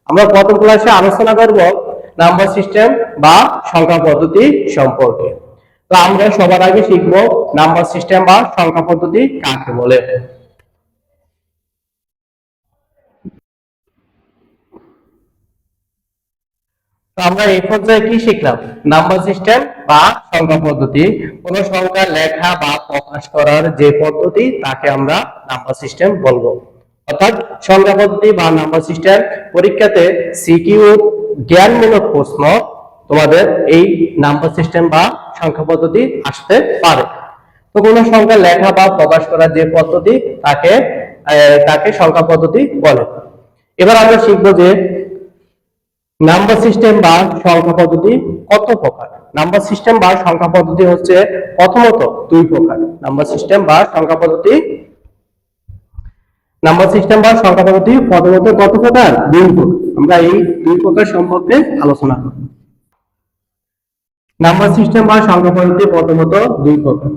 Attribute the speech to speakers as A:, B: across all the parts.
A: আমরা প্রথম ক্লাসে আলোচনা করব নাম্বার সিস্টেম বা সংখ্যা পদ্ধতি সম্পর্কে। তো আমরা সবার আগে শিখব নাম্বার সিস্টেম বা সংখ্যা পদ্ধতি কাকে বলে। তো আমরা এই পর্যায়ে কি শিখলাম? নাম্বার সিস্টেম বা সংখ্যা পদ্ধতি। কোন সংখ্যা লেখা বা প্রকাশ করার যে পদ্ধতি তাকে আমরা নাম্বার সিস্টেম বলবো। অর্থাৎ সংখ্যা পদ্ধতি বা নাম্বার সিস্টেম পরীক্ষাতে সিকিউ জ্ঞানমূলক প্রশ্ন তোমাদের এই নাম্বার সিস্টেম বা সংখ্যা পদ্ধতি আসতে পারে। তো কোন সংখ্যা লেখা বা প্রকাশ করার যে পদ্ধতি তাকে সংখ্যা পদ্ধতি বলে। এবার আমরা শিখবো যে নাম্বার সিস্টেম বা সংখ্যা পদ্ধতি কত প্রকার। নাম্বার সিস্টেম বা সংখ্যা পদ্ধতি হচ্ছে প্রথমত দুই প্রকার। নাম্বার সিস্টেম বা সংখ্যা পদ্ধতি প্রথমত কত প্রকার? দুই প্রকার। আমরা এই দুই প্রকার সম্পর্কে আলোচনা করব। নাম্বার সিস্টেম বা সংখ্যা পদ্ধতি প্রথমত দুই প্রকার।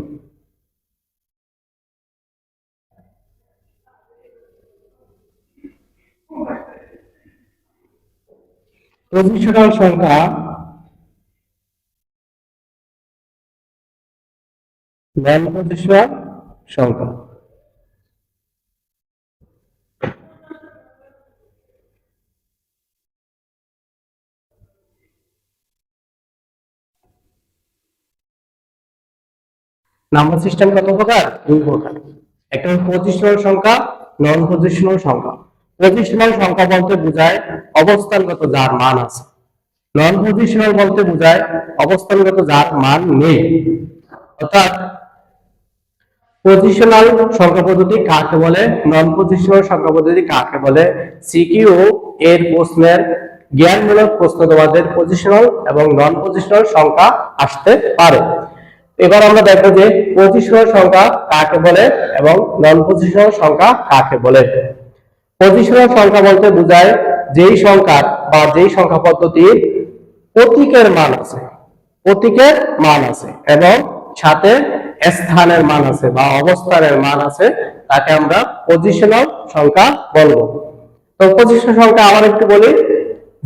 A: পজিশনাল সংখ্যা নন পজিশনাল সংখ্যা। নাম্বার সিস্টেম কত প্রকার? দুই প্রকার। একটা পজিশনাল সংখ্যা, নন পজিশনাল সংখ্যা। পজিশনাল সংখ্যা বলতে বোঝায় অবস্থানগত যার মান আছে। নন পজিশনাল বলতে বোঝায় অবস্থানগত যার মান নেই। অর্থাৎ পজিশনাল সংখ্যা পদ্ধতি কাকে বলে, নন পজিশনাল সংখ্যা পদ্ধতি কাকে বলে, সিকিউ এর প্রশ্নের জ্ঞানমূলক প্রশ্ন তোমাদের পজিশনাল এবং নন পজিশনাল সংখ্যা আসতে পারে। এবার আমরা দেখবো যে পজিশনাল সংখ্যা কাকে বলে এবং নন পজিশনাল সংখ্যা কাকে বলে। পজিশনাল সংখ্যা বলতে বোঝায় যেই সংখ্যা বা যেই সংখ্যা পদ্ধতির প্রতীকের মান আছে এবং সাথে স্থানের মান আছে বা অবস্থানের মান আছে, তাকে আমরা পজিশনাল সংখ্যা বলবো। তো পজিশনাল সংখ্যা আবার একটু বলি,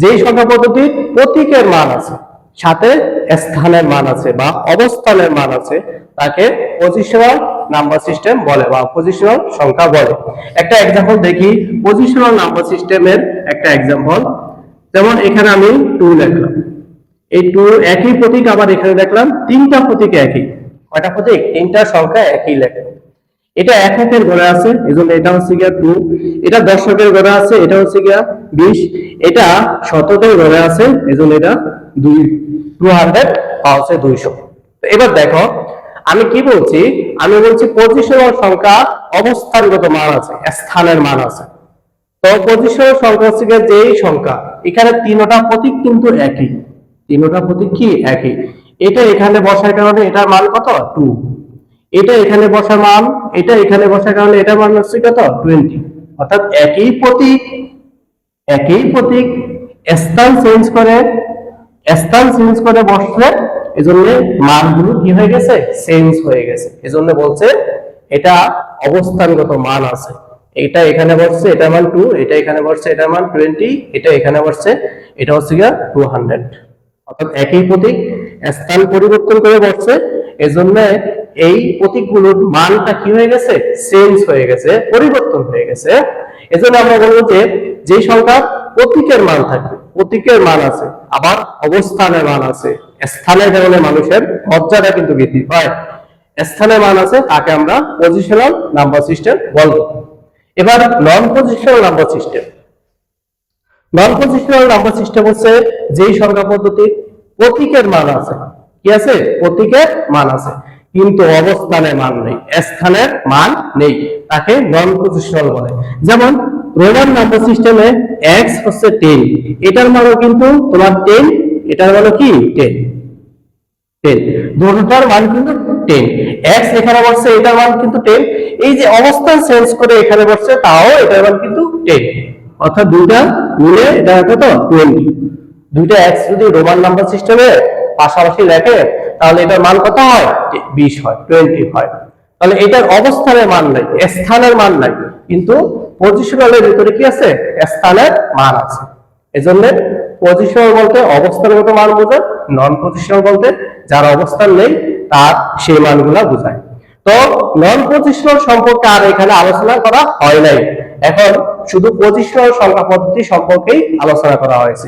A: যেই সংখ্যা পদ্ধতির প্রতীকের মান আছে, সাথে স্থানের মান আছে বা অবস্থানের মান আছে, তাকে পজিশনাল নাম্বার সিস্টেম বলে বা পজিশনাল সংখ্যা বলে। একটা এক্সাম্পল দেখি পজিশনাল নাম্বার সিস্টেমের একটা এক্সাম্পল। যেমন এখানে আমি 2 লিখলাম, এই 2 একই প্রতীক, আবার এখানে দেখলাম তিনটা প্রতীক একই। কয়টা প্রতীক? তিনটা সংখ্যা একই লেখা। এটা এককের ঘরে আছে, এজন্য এটা হচ্ছে গিয়া 2। এটা দশকের ঘরে আছে, এটা হচ্ছে গিয়া 20। এটা শতকের ঘরে আছে, এজন্য এটা 200 বা হচ্ছে 200। এবার দেখো আমি কি বলছি, আমি বলছি পজিশনাল সংখ্যা অবস্থানগত মান আছে, স্থানের মান আছে। তো পজিশনাল সংখ্যা হচ্ছে যেই সংখ্যা, এখানে তিনটা প্রতীক কিন্তু একই, তিনটা প্রতীক কি একই। এটা এখানে বসার কারণে এটার মান কত? 2। এটা এখানে বসার মান, এটা এখানে বসার কারণে এটার মান হচ্ছে কত? 20। অর্থাৎ একই প্রতীক স্থান চেঞ্জ করে বসলে এজন্য মানগুলো কি হয়ে গেছে? চেঞ্জ হয়ে গেছে। এজন্য বলছে এটা অবস্থানগত মান আছে। এটা এখানে বসছে, এটা মান 2, এটা এখানে বসছে, এটা মান 20, এটা এখানে বসছে, এটা হচ্ছে গিয়া 200। অর্থাৎ একই প্রতীক স্থান পরিবর্তন করে বসছে, এজন্য এই প্রতীকগুলোর মানটা কি হয়ে গেছে? চেঞ্জ হয়ে গেছে, পরিবর্তন হয়ে গেছে। এজন্য আমরা বলবো যে যেই সংখ্যা প্রতীকের মান থাকে, প্রতীকের মান আছে, আবার অবস্থানের মান আছে, স্থানের কারণে মানুষের মর্যাদা কিন্তু বৃদ্ধি পায়, স্থানের মান আছে, তাকে আমরা পজিশনাল নাম্বার সিস্টেম বলবো। এবার নন পজিশনাল নাম্বার সিস্টেম। নন পজিশনাল নাম্বার সিস্টেম হচ্ছে যেই সংখ্যা পদ্ধতির প্রতীকের মান আছে, কি আছে? প্রতীকের মান আছে, কিন্তু অবস্থানের মান নেই, স্থানের মান নেই, তাকে নন পজিশনাল বলে। যেমন রোমান নাম্বার সিস্টেমে x হচ্ছে 10, এটার মানও কিন্তু তোমার 10, এটার মানও কি 10, দুটোটার মান কিন্তু 10। x এখানে বসছে, এটার মান কিন্তু 10। এই যে অবস্থান চেঞ্জ করে এখানে বসছে, তাও এটার মান কিন্তু 10। অর্থাৎ দুইটা মিলে এটা কত? 20। দুইটা x যদি রোমান নাম্বার সিস্টেমে পাশাপাশি লেখে তাহলে এটার মান কত হয়? 20 হয়, 20 হয়। তাহলে এটার অবস্থানের মান নাই, স্থানের মান নাই, কিন্তু পজিশনালের ভিতরে কি আছে? স্থানের মান আছে। এজন্য পজিশনাল বলতে অবস্থানগত মান বোঝায়, নন পজিশনাল বলতে যার অবস্থান নেই তার সেই মানগুলা বোঝায়। তো নন পজিশনাল সম্পর্কে আর এখানে আলোচনা করা হয় নাই, এখন শুধু পজিশনাল সংখ্যা পদ্ধতি সম্পর্কেই আলোচনা করা হয়েছে।